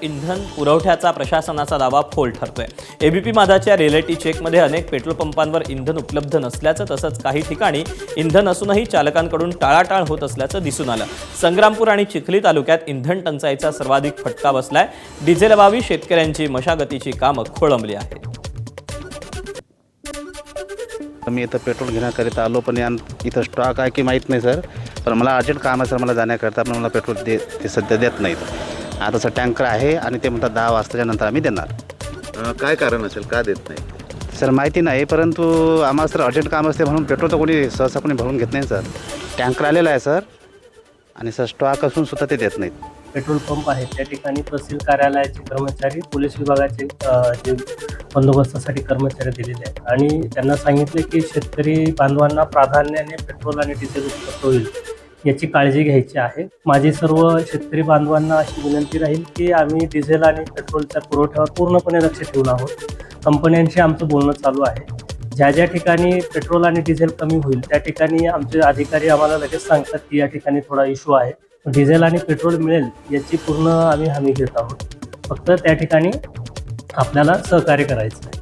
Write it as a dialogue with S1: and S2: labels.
S1: इंधन पुरवठ्याचा प्रशासनाचा दावा फोल ठरतोय। एबीपी माझाच्या रिअलिटी चेकमध्ये अनेक पेट्रोल पंपांवर इंधन उपलब्ध नसल्याचं तसंच काही ठिकाणी इंधन असूनही चालकांकडून टाळाटाळ होत असल्याचं दिसून आलं। संग्रामपूर आणि चिखली तालुक्यात इंधन टंचाईचा सर्वाधिक फटका बसलाय। डिझेलअभावी शेतकऱ्यांची मशागतीची कामं खोळंबली आहेत।
S2: मी इथं पेट्रोल घेण्याकरिता आलो, पण इथं स्टॉक आहे की माहीत नाही सर, पण मला अर्जंट काम आहे सर, मला जाण्याकरिता पण मला पेट्रोल ते सध्या देत नाहीत। आता सर टँकर आहे आणि ते म्हणतात 10 वाजताच्या नंतर आम्ही देणार।
S3: काय कारण असेल, का देत नाही
S2: सर माहिती नाही, परंतु आम्हाला सर अर्जंट काम असते म्हणून पेट्रोल तर कोणी सहसा कोणी भरून घेत नाही सर। टँकर आलेला आहे सर आणि सर स्टॉक असून सुद्धा ते देत नाहीत।
S4: पेट्रोल पंप आहेत त्या ठिकाणी तहसील कार्यालयाचे कर्मचारी, पोलीस विभागाचे जे बंदोबस्तासाठी कर्मचारी दिलेले आहेत आणि त्यांना सांगितले की शेतकरी बांधवांना प्राधान्याने पेट्रोल आणि डिझेल उपलब्ध होईल याची काळजी घ्यायची आहे। माझी सर्व शेतकरी बांधवांना अशी विनंती राहील की आम्ही डिझेल आणि पेट्रोलच्या पुरवठ्यावर पूर्णपणे लक्ष ठेवून आहोत। कंपन्यांशी आमचं बोलणं चालू आहे। ज्या ज्या ठिकाणी पेट्रोल आणि डिझेल कमी होईल त्या ठिकाणी आमचे अधिकारी आम्हाला लगेच सांगतात की या ठिकाणी थोडा इश्यू आहे, डिझेल आणि पेट्रोल मिळेल याची पूर्ण आम्ही हमी घेत आहोत। फक्त त्या ठिकाणी आपल्याला सहकार्य करायचं आहे।